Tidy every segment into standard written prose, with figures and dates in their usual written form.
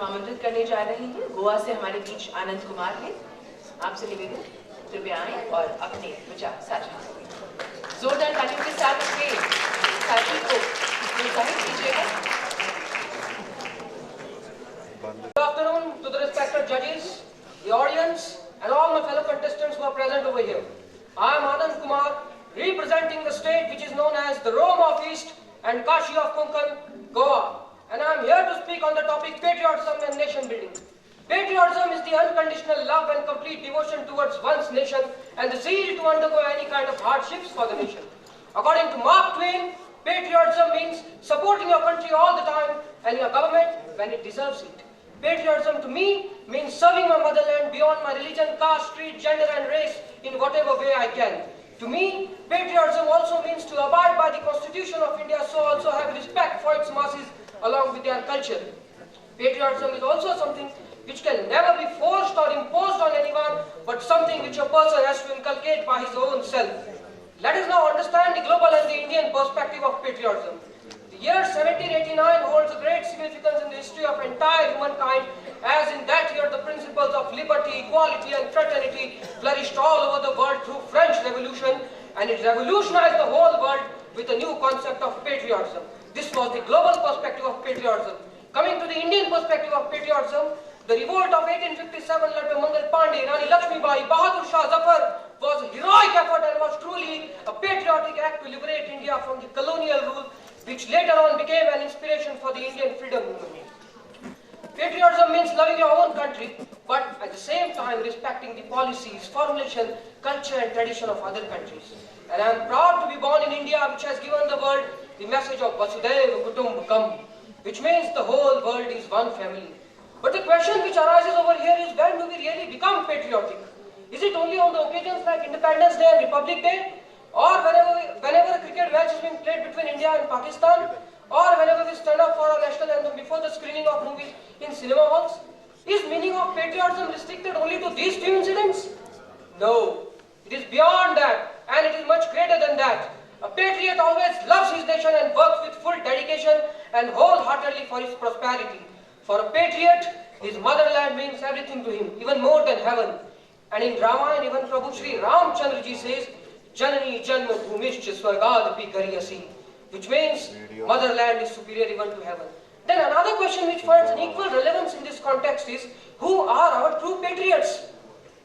आमंत्रित करने जा रहे हैं। गोवा से हमारे बीच आनंद कुमार हैं। आपसे निवेदन, कृपया आएं और अपने विचार साझा करें। जोरदार तालियों के साथ अपने साथी को प्रोत्साहित कीजिएगा। Good afternoon to the respected judges, the audience, and all my fellow contestants who are present over here. I am Anand Kumar, representing the state which is known as the Rome of East and Kashi of Konkan, Goa. And I am here to speak on the topic patriotism and nation building. Patriotism is the unconditional love and complete devotion towards one's nation and the zeal to undergo any kind of hardships for the nation. According to Mark Twain, patriotism means supporting your country all the time and your government when it deserves it. Patriotism to me means serving my motherland beyond my religion, caste, creed, gender and race in whatever way I can. To me, patriotism also means to abide by the Constitution of India, so also have respect for its masses along with their culture. Patriotism is also something which can never be forced or imposed on anyone, but something which a person has to inculcate by his own self. Let us now understand the global and the Indian perspective of patriotism. The year 1789 holds a great significance in the history of entire humankind, as in that year the principles of liberty, equality and fraternity flourished all over the world through French Revolution, and it revolutionized the whole world with a new concept of patriotism. This was the global perspective of patriotism. Coming to the Indian perspective of patriotism, the revolt of 1857 led by Mangal Pandey, Rani Lakshmibai, Bahadur Shah Zafar was a heroic effort and was truly a patriotic act to liberate India from the colonial rule, which later on became an inspiration for the Indian freedom movement. Patriotism means loving your own country, but at the same time respecting the policies, formulation, culture and tradition of other countries. And I am proud to be born in India, which has given the world the message of Vasudhaiva Kutumbakam, which means the whole world is one family. But the question which arises over here is, when do we really become patriotic? Is it only on the occasions like Independence Day and Republic Day? Or whenever a cricket match is being played between India and Pakistan? Or whenever we stand up for our national anthem before the screening of movies in cinema halls? Is meaning of patriotism restricted only to these two incidents? No. It is beyond that, and it is much greater than that. A patriot always loves his nation and works with full dedication and wholeheartedly for its prosperity. For a patriot, his motherland means everything to him, even more than heaven. And in Ramayana, even Prabhu Shri Ramchandra ji says, Janani Janma Bhumishcha Swargadapi Gariyasi, which means motherland is superior even to heaven. Then another question which finds an equal relevance in this context is, who are our true patriots?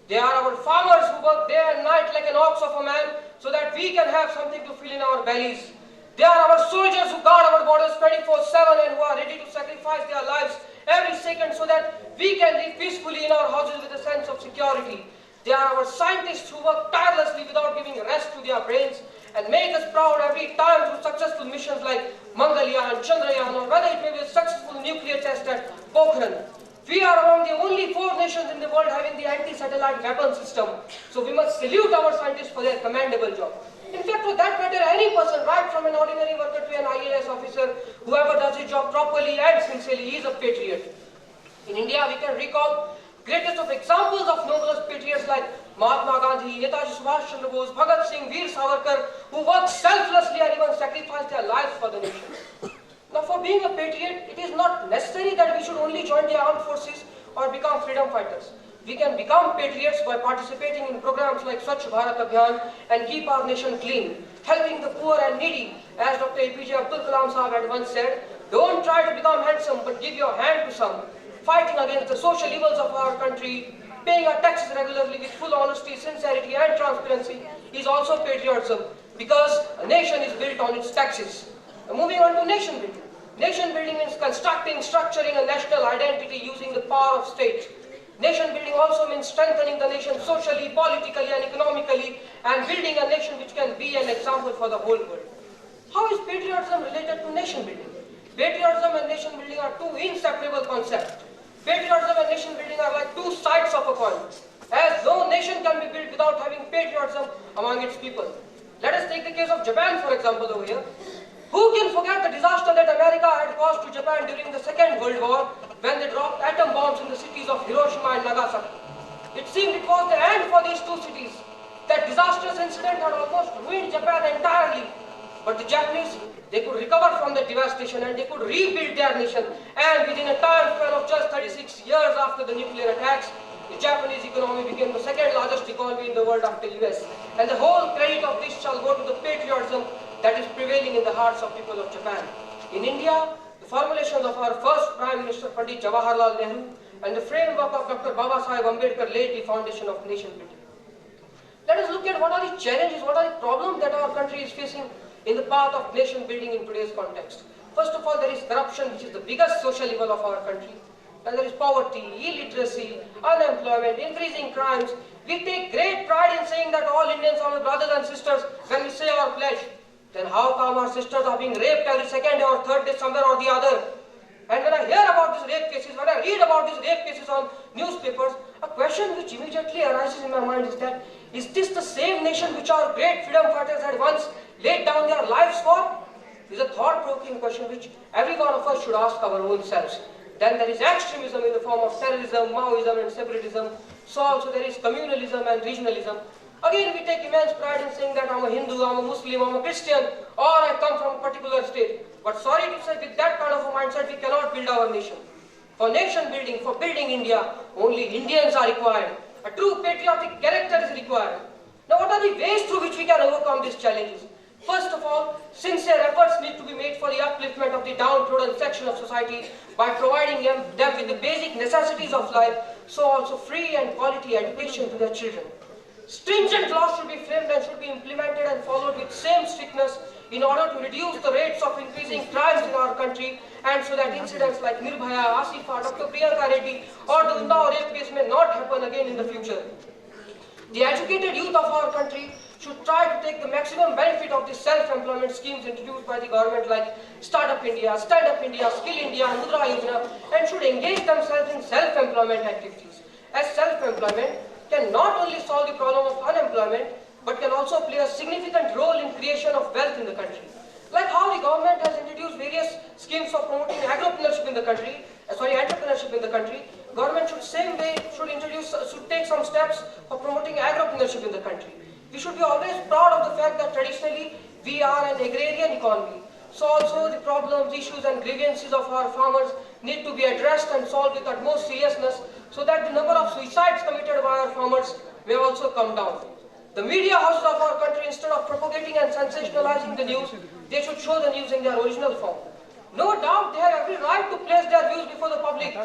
They are our farmers who work day and night like an ox of a man so that we can have something to fill in our bellies. They are our soldiers who guard our borders 24/7 and who are ready to sacrifice their lives every second so that we can live peacefully in our houses with a sense of security. They are our scientists who work tirelessly without giving rest to their brains and make us proud every time through successful missions like Mangalyaan, Chandrayaan, or whether it may be a successful nuclear test at Pokhran. We are among the only 4 nations in the world having the anti-satellite weapon system. So we must salute our scientists for their commendable job. In fact, for that matter, any person, right from an ordinary worker to an IAS officer, whoever does his job properly and sincerely is a patriot. In India, we can recall greatest of examples of noblest patriots like Mahatma Gandhi, Netaji Subhash Chandra Bose, Bhagat Singh, Veer Savarkar, who worked selflessly and even sacrificed their lives for the nation. Now, for being a patriot, it is not necessary that we should only join the armed forces or become freedom fighters. We can become patriots by participating in programs like Swachh Bharat Abhiyan and keep our nation clean, helping the poor and needy. As Dr. APJ Abdul Kalam Sahab had once said, don't try to become handsome, but give your hand to some. Fighting against the social evils of our country, paying our taxes regularly with full honesty, sincerity and transparency is also patriotism, because a nation is built on its taxes. Moving on to nation building. Nation building means constructing, structuring a national identity using the power of state. Nation building also means strengthening the nation socially, politically and economically, and building a nation which can be an example for the whole world. How is patriotism related to nation building? Patriotism and nation building are two inseparable concepts. Patriotism and nation building are like two sides of a coin, as no nation can be built without having patriotism among its people. Let us take the case of Japan, for example, over here. Who can forget the disaster that America had caused to Japan during the Second World War when they dropped atom bombs in the cities of Hiroshima and Nagasaki? It seemed it was the end for these two cities. That disastrous incident had almost ruined Japan entirely. But the Japanese, they could recover from the devastation and they could rebuild their nation, and within a time span of just 36 after the nuclear attacks, the Japanese economy became the second largest economy in the world after US. And the whole credit of this shall go to the patriotism that is prevailing in the hearts of people of Japan. In India, the formulations of our first Prime Minister Pandit Jawaharlal Nehru and the framework of Dr. Baba Saheb Ambedkar laid the foundation of nation building. Let us look at what are the challenges, what are the problems that our country is facing in the path of nation building in today's context. First of all, there is corruption, which is the biggest social evil of our country. And there is poverty, illiteracy, unemployment, increasing crimes. We take great pride in saying that all Indians are our brothers and sisters when we say our pledge. Then how come our sisters are being raped every second day or third day somewhere or the other? And when I hear about these rape cases, when I read about these rape cases on newspapers, a question which immediately arises in my mind is that, is this the same nation which our great freedom fighters had once laid down their lives for? This is a thought-provoking question which every one of us should ask our own selves. Then there is extremism in the form of terrorism, Maoism and separatism. So also there is communalism and regionalism. Again, we take immense pride in saying that I'm a Hindu, I'm a Muslim, I'm a Christian, or I come from a particular state. But sorry to say, with that kind of a mindset, we cannot build our nation. For nation building, for building India, only Indians are required. A true patriotic character is required. Now, what are the ways through which we can overcome these challenges? First of all, sincere efforts need to be made for the upliftment of the downtrodden section of society by providing them with the basic necessities of life, so also free and quality education to their children. Stringent laws should be framed and should be implemented and followed with same strictness in order to reduce the rates of increasing crimes in our country, and so that incidents like Nirbhaya, Asifa, Dr. Priyanka Reddy or the Unnao rape case may not happen again in the future. The educated youth of our country should try to take the maximum benefit of the self-employment schemes introduced by the government like Startup India, Stand Up India, Skill India, Mudra Yojana, and should engage themselves in self-employment activities. As self-employment can not only solve the problem of unemployment, but can also play a significant role in creation of wealth in the country. Like how the government has introduced various schemes for promoting entrepreneurship in the country, government should take some steps for promoting entrepreneurship in the country. We should be always proud of the fact that traditionally we are an agrarian economy. So also the problems, issues and grievances of our farmers need to be addressed and solved with utmost seriousness so that the number of suicides committed by our farmers may also come down. The media houses of our country, instead of propagating and sensationalizing the news, they should show the news in their original form. No doubt they have every right to place their views before the public,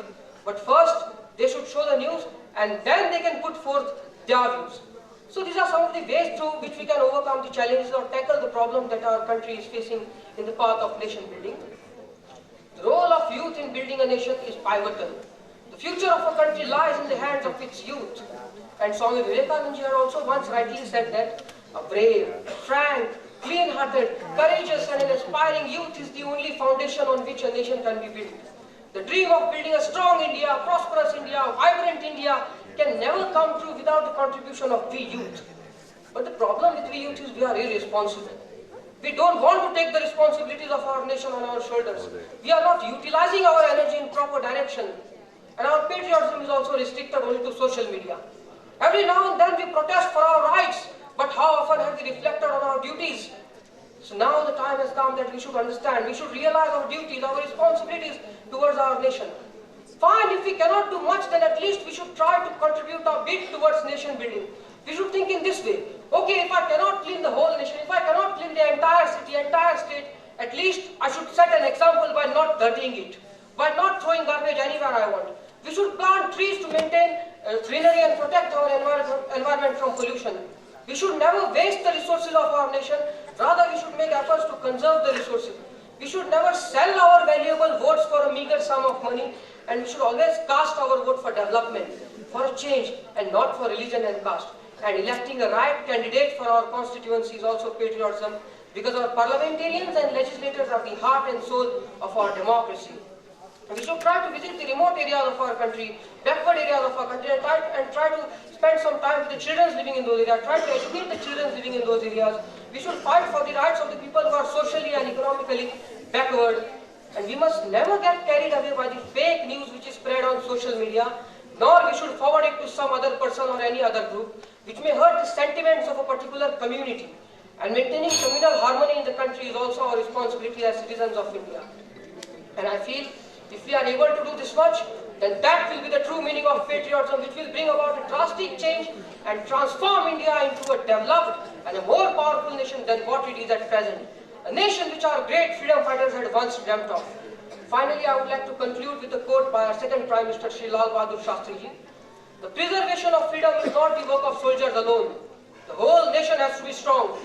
but first they should show the news and then they can put forth their views. So these are some of the ways through which we can overcome the challenges or tackle the problem that our country is facing in the path of nation building. The role of youth in building a nation is pivotal. The future of a country lies in the hands of its youth. And Swami Vivekananda had also once rightly said that a brave, frank, clean-hearted, courageous and an aspiring youth is the only foundation on which a nation can be built. The dream of building a strong India, prosperous India, vibrant India can never come true without the contribution of we youth. But the problem with we youth is we are irresponsible. We don't want to take the responsibilities of our nation on our shoulders. We are not utilizing our energy in proper direction. And our patriotism is also restricted only to social media. Every now and then we protest for our rights, but how often have we reflected on our duties? So now the time has come that we should understand, we should realize our duties, our responsibilities towards our nation. Fine, if we cannot do much, then at least we should try to contribute a bit towards nation building. We should think in this way. Okay, if I cannot clean the whole nation, if I cannot clean the entire city, entire state, at least I should set an example by not dirtying it, by not throwing garbage anywhere I want. We should plant trees to maintain greenery and protect our environment from pollution. We should never waste the resources of our nation. Rather, we should make efforts to conserve the resources. We should never sell our valuable votes for a meager sum of money, and we should always cast our vote for development, for a change, and not for religion and caste. And electing a right candidate for our constituency is also patriotism, because our parliamentarians and legislators are the heart and soul of our democracy. We should try to visit the remote areas of our country, backward areas of our country, and try to spend some time with the children living in those areas, try to educate the children living in those areas. We should fight for the rights of the people who are socially and economically backward. And we must never get carried away by the fake news which is spread on social media, nor we should forward it to some other person or any other group, which may hurt the sentiments of a particular community. And maintaining communal harmony in the country is also our responsibility as citizens of India. And I feel if we are able to do this much, then that will be the true meaning of patriotism, which will bring about a drastic change and transform India into a developed and a more powerful nation than what it is at present. A nation which our great freedom fighters had once dreamt of. Finally, I would like to conclude with a quote by our second Prime Minister, Shri Lal Bahadur Shastri Ji. The preservation of freedom is not the work of soldiers alone. The whole nation has to be strong.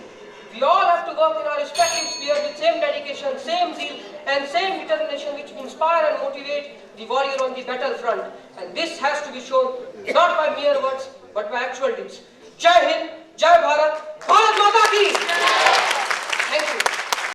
We all have to work in our respective spheres with same dedication, same zeal and same determination which inspire and motivate the warrior on the battlefront. And this has to be shown not by mere words but by actual deeds. Jai Hind, Jai Bharat, Bharat Mata Ki! Thank you.